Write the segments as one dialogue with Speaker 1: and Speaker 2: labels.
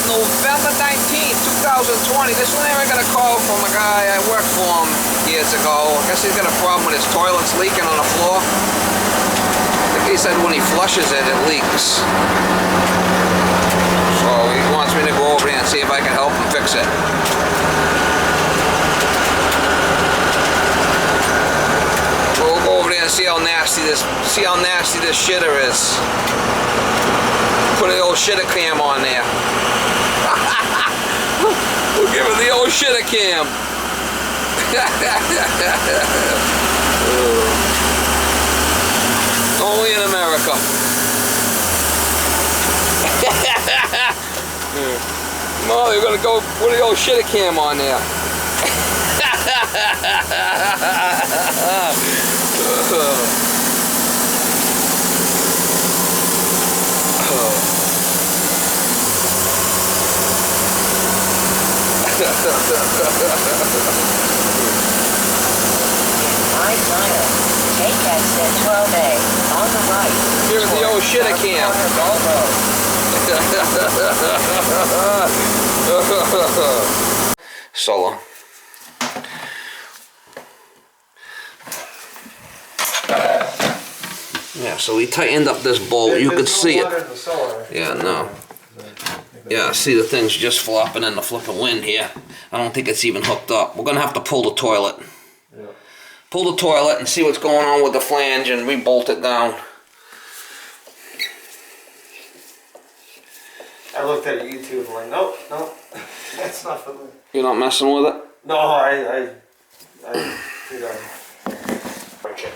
Speaker 1: November 19th, 2020. This one here I got a call from a guy I worked for him years ago. I guess he's got a problem with his toilets leaking on the floor. I think he said when he flushes it, it leaks. So he wants me to go over there and see if I can help him fix it. We'll go over there and see how nasty this shitter is. Put the old shitter cam on there. We'll give it the old shitter cam. Only in America. No, you're gonna go put the old shitter cam on there.
Speaker 2: Take exit 12A on the right.
Speaker 1: Here's the old shitter cam. Solo. Yeah, so we tightened up this bolt. You can see it. Yeah, no. Yeah, see the thing's just flopping in the flipping wind here. I don't think it's even hooked up. We're gonna have to pull the toilet. Yeah. Pull the toilet and see what's going on with the flange and re-bolt it down.
Speaker 3: I looked at YouTube and like, nope, that's not for me.
Speaker 1: You're not messing with it?
Speaker 3: No, I you know. Okay.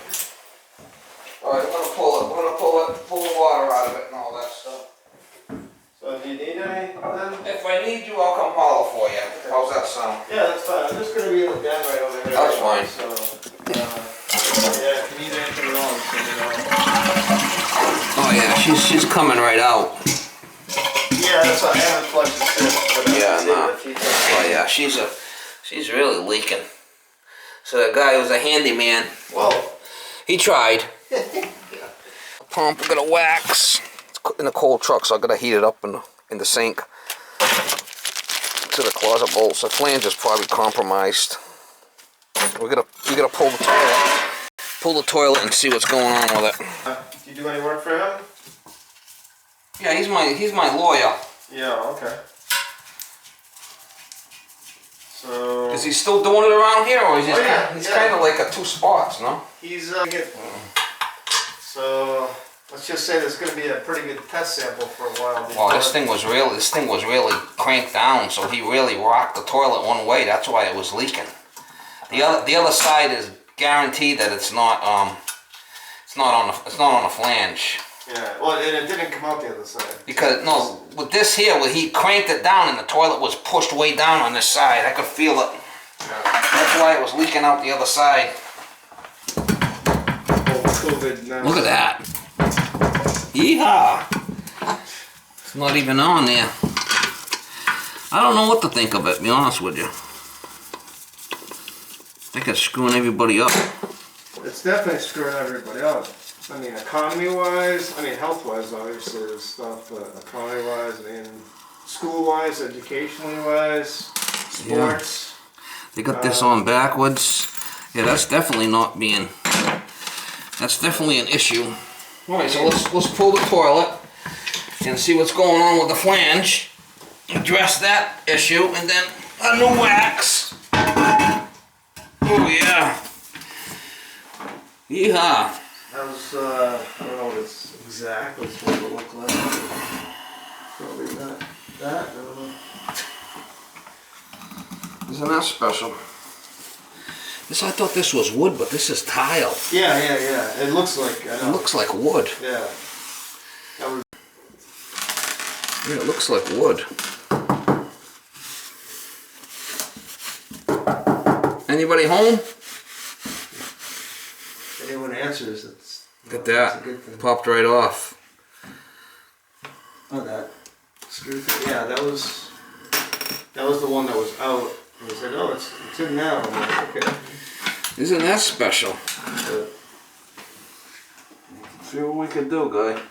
Speaker 1: Alright, we're gonna pull it. We're gonna pull the water out of it and all that stuff.
Speaker 3: So do you need any then?
Speaker 1: If I need you, I'll come holler for you. How's that sound?
Speaker 3: Yeah, that's fine. I'm just gonna be in the den right over here.
Speaker 1: That's fine.
Speaker 3: So, yeah, if you need anything at all, just let me know.
Speaker 1: Oh yeah, she's coming right out.
Speaker 3: Yeah, that's why I haven't flushed the tip.
Speaker 1: Yeah, no. Oh yeah, she's really leaking. So that guy was a handyman.
Speaker 3: Well,
Speaker 1: he tried. Pump, we're gonna wax. It's in the cold truck, so I gotta heat it up in the sink to the closet bolts. The flange is probably compromised. We gotta pull the toilet and see what's going on with it.
Speaker 3: Do you do any work for him?
Speaker 1: Yeah, he's my lawyer.
Speaker 3: Yeah, okay. So
Speaker 1: is he still doing it around here, or is he? He's
Speaker 3: yeah.
Speaker 1: kind of like a two spots, no?
Speaker 3: He's so let's just say there's going to be a pretty good test sample for a while.
Speaker 1: Well, this thing was really cranked down, so he really rocked the toilet one way. That's why it was leaking. The other side is guaranteed that it's not on the flange.
Speaker 3: Yeah, well, and it didn't come out the other side.
Speaker 1: Because no, with this here, when he cranked it down and the toilet was pushed way down on this side, I could feel it.
Speaker 3: Yeah.
Speaker 1: That's why it was leaking out the other side. Look at that. Yeehaw! It's not even on there. I don't know what to think of it, to be honest with you. I think it's screwing everybody up.
Speaker 3: It's definitely screwing everybody up. I mean, economy-wise, I mean, health-wise, obviously, there's stuff, but economy-wise, I mean, school-wise, educationally-wise, sports.
Speaker 1: Yeah. They got this on backwards. Yeah, that's definitely not being... That's definitely an issue. Alright, so let's pull the toilet and see what's going on with the flange. Address that issue, and then a new wax. Oh yeah. Yeehaw.
Speaker 3: That was, I don't know what it's exactly supposed to look like. Probably not that, I don't know.
Speaker 1: Isn't that special? I thought this was wood, but this is tile.
Speaker 3: Yeah. It looks like, I know.
Speaker 1: It looks like wood.
Speaker 3: Yeah. That was...
Speaker 1: Yeah, it looks like wood. Anybody home?
Speaker 3: If anyone answers, it's...
Speaker 1: Look at that. Popped right off.
Speaker 3: Oh, that screw thing. Yeah, that was the one that was out. And he said, "Oh, it's in now." I'm like, okay.
Speaker 1: Isn't that special? See what we can do, guy.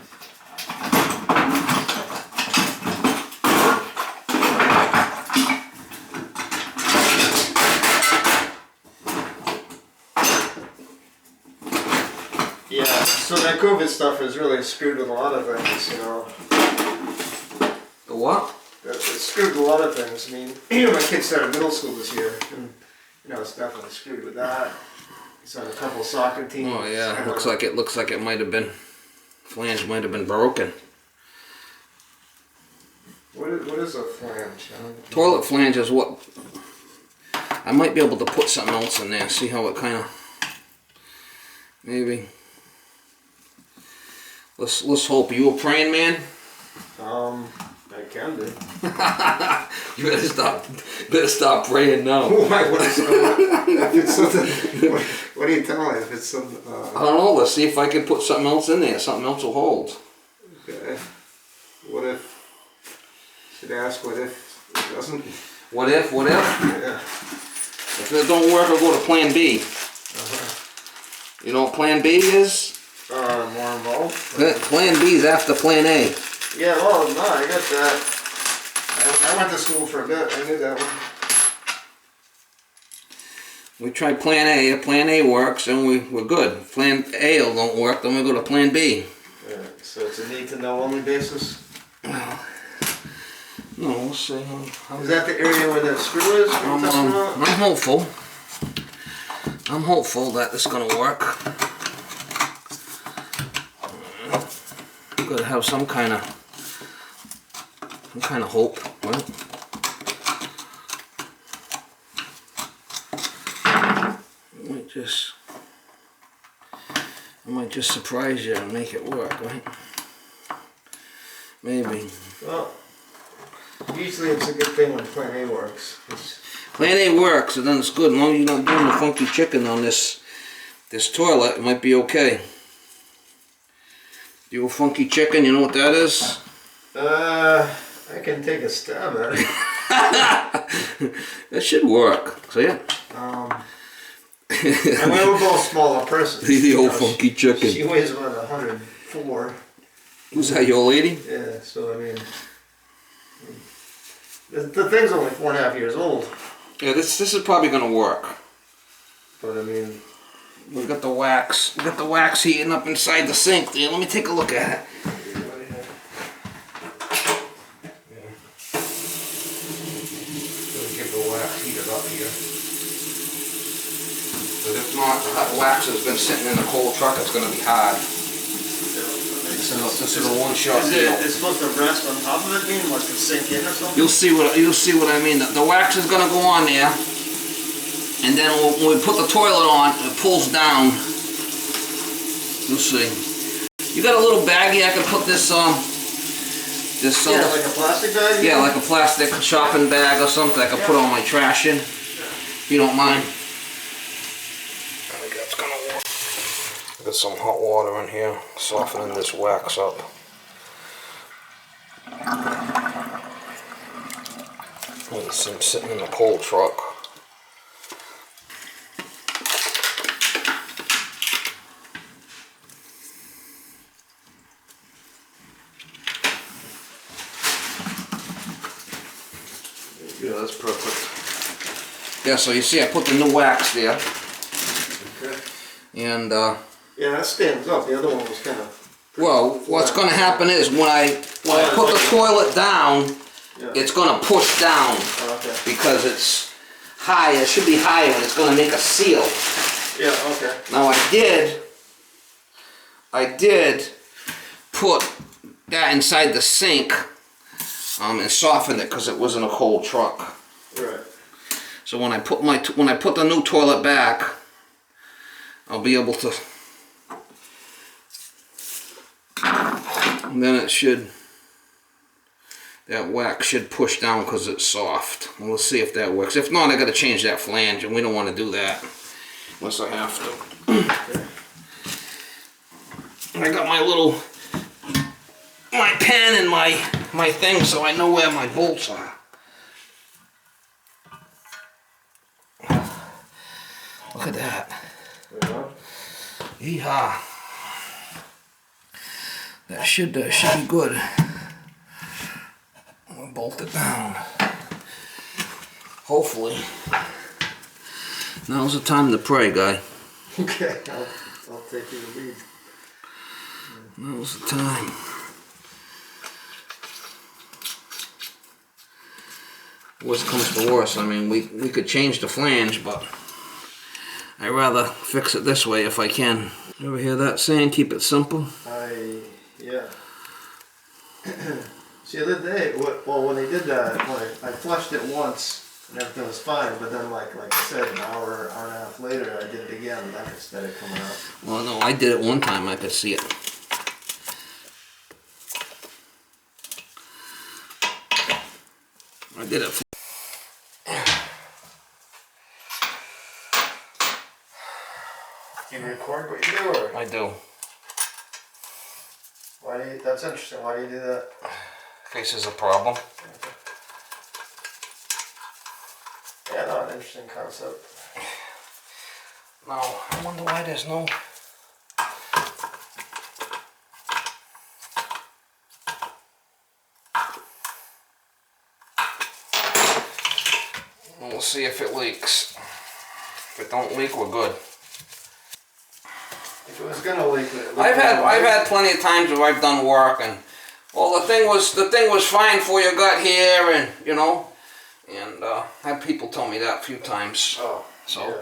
Speaker 3: Yeah, so that COVID stuff has really screwed with a lot of things, you know.
Speaker 1: The what?
Speaker 3: It screwed with a lot of things. I mean, you know, my kid started middle school this year, and you know, it's definitely screwed with that. He's on a couple soccer teams.
Speaker 1: Oh yeah, looks like it might have been, flange might have been broken.
Speaker 3: What is a flange?
Speaker 1: Toilet flange is what, I might be able to put something else in there, see how it kind of, maybe. Let's hope. You a praying man?
Speaker 3: I can be.
Speaker 1: You better stop praying now.
Speaker 3: Why? If it's something, what do you tell me? If it's some,
Speaker 1: I don't know. Let's see if I can put something else in there. Something else will hold.
Speaker 3: Okay. What if? Should ask what if it doesn't.
Speaker 1: What if? What if?
Speaker 3: Yeah.
Speaker 1: If it don't work, I'll go to Plan B. You know what Plan B is?
Speaker 3: More involved.
Speaker 1: Plan B is after Plan A.
Speaker 3: Yeah. Well, no, I got that. I went to school for a bit. I knew that one.
Speaker 1: We tried Plan A. If Plan A works, and we're good. If Plan A don't work, then we go to Plan B.
Speaker 3: Yeah. So it's a need to know only basis.
Speaker 1: No, we'll see.
Speaker 3: Is that the area where that screw is?
Speaker 1: I'm hopeful. I'm hopeful that it's gonna work. Gotta have some kind of hope, right? I might just surprise you and make it work, right? Maybe.
Speaker 3: Well, usually it's a good thing when Plan A works.
Speaker 1: Plan A works, and then it's good. As long as you're not doing the funky chicken on this toilet, it might be okay. The old funky chicken, you know what that is?
Speaker 3: I can take a stab at it.
Speaker 1: That should work. See it?
Speaker 3: I mean, we're both smaller persons.
Speaker 1: The old funky chicken.
Speaker 3: She weighs about 104.
Speaker 1: Who's that, your lady?
Speaker 3: Yeah, so I mean, the thing's only 4.5 years old.
Speaker 1: Yeah, this is probably gonna work.
Speaker 3: But I mean,
Speaker 1: We got the wax. We got the wax heating up inside the sink there. Let me take a look at it. Get the wax heated up here. But if not, the hot wax has been sitting in the cold truck. It's gonna be hard. This is a one-shot deal.
Speaker 3: It's supposed to rest on top of it, mean like to sink in or something?
Speaker 1: You'll see what I mean. The wax is gonna go on there, and then when we put the toilet on, it pulls down. You'll see. You got a little baggie I can put this
Speaker 3: yeah, like a plastic bag.
Speaker 1: Yeah, like a plastic shopping bag or something I can put all my trash in. If you don't mind. I think that's gonna work. Got some hot water in here, softening this wax up. It's sitting in the cold truck. Yeah, that's perfect. Yeah, so you see I put the new wax there.
Speaker 3: Okay.
Speaker 1: And
Speaker 3: yeah, that stands up. The other one was kind of.
Speaker 1: well, what's going to happen is when I put the toilet down, it's going to push down because it's high. It should be higher, and it's going to make a seal.
Speaker 3: Yeah. Okay.
Speaker 1: Now I did put that inside the sink and softened it because it was in a cold truck.
Speaker 3: Right.
Speaker 1: So when I put the new toilet back, I'll be able to. And then that wax should push down because it's soft. We'll see if that works. If not, I got to change that flange, and we don't want to do that unless I have to. I got my pen and my thing, so I know where my bolts are. Look at that. Yeehaw. That should be good. We'll bolt it down. Hopefully. Now's the time to pray, guy.
Speaker 3: Okay, I'll take you to lead.
Speaker 1: Now's the time. Worst comes to worst, I mean, we could change the flange, but I'd rather fix it this way if I can. You ever hear that saying, keep it simple?
Speaker 3: Yeah. See, the other day, well, when they did that, I flushed it once and everything was fine, but then, like I said, an hour and a half later, I did it again, and that started coming out.
Speaker 1: Well, no, I did it one time, I could see it. I did it.
Speaker 3: You record what you do, or?
Speaker 1: I do.
Speaker 3: Why do you, that's interesting, why do you do that?
Speaker 1: In case there's a problem.
Speaker 3: Yeah, no, an interesting concept.
Speaker 1: No, I wonder why there's no... We'll see if it leaks. If it don't leak, we're good.
Speaker 3: If it was gonna leak,
Speaker 1: I've had plenty of times where I've done work and well, the thing was fine before you got here, and you know, and had people tell me that a few times.
Speaker 3: Oh,
Speaker 1: so
Speaker 3: yeah,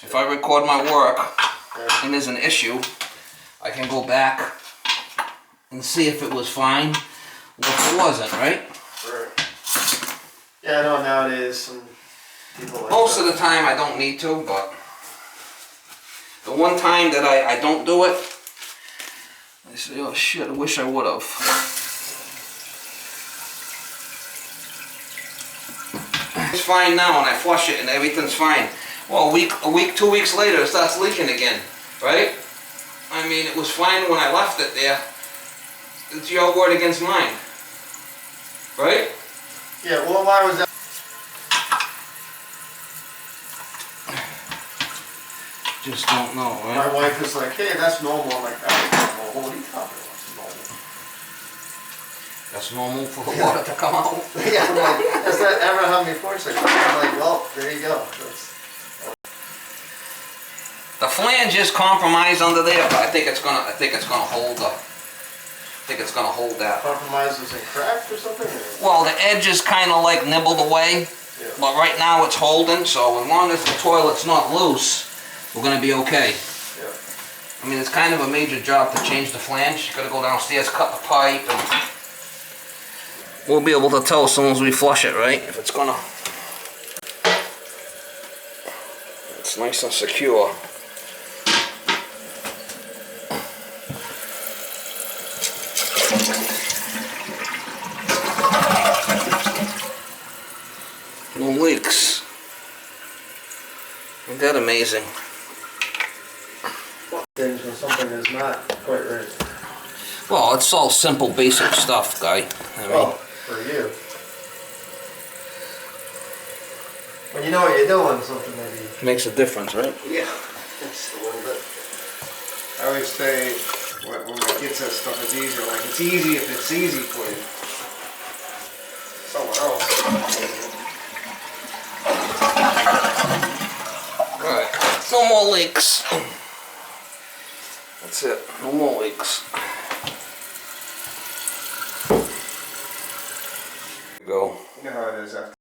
Speaker 1: if I record my work
Speaker 3: yeah.
Speaker 1: and there's an issue, I can go back and see if it was fine or if it wasn't, right?
Speaker 3: Right. Yeah, I know nowadays some people like
Speaker 1: Most
Speaker 3: that.
Speaker 1: of the time I don't need to, but the one time that I don't do it, I say, oh shit, I wish I would have. It's fine now and I flush it and everything's fine. Well, a week, 2 weeks later it starts leaking again, right? I mean, it was fine when I left it there. It's your word against mine, right?
Speaker 3: Yeah, well, why was that?
Speaker 1: Just don't know,
Speaker 3: My
Speaker 1: right?
Speaker 3: wife was like, hey, that's normal. I'm like, that's normal. What are you talking about? It's normal.
Speaker 1: That's normal for the water to come out.
Speaker 3: Yeah, I'm like, has that ever happened before? She's like, I'm like, well, there you go.
Speaker 1: The flange is compromised under there, but I think it's gonna hold that.
Speaker 3: Compromises and cracked or something? Or?
Speaker 1: Well, the edge is kind of like nibbled away,
Speaker 3: Yeah.
Speaker 1: but right now it's holding. So as long as the toilet's not loose, we're gonna be okay.
Speaker 3: Yeah.
Speaker 1: I mean, it's kind of a major job to change the flange. You gotta go downstairs, cut the pipe, and we'll be able to tell as soon as we flush it, right? If it's gonna. It's nice and secure. No leaks. Isn't that amazing?
Speaker 3: Things when something is not quite right.
Speaker 1: Well, it's all simple, basic stuff, guy. I mean,
Speaker 3: Oh, for you. When you know what you're doing, something maybe.
Speaker 1: makes a difference, right?
Speaker 3: Yeah, just a little bit. I always say, when my kid says stuff is easier, like, it's easy if it's easy for you. Someone else.
Speaker 1: Alright, no more leaks. That's it, no more leaks.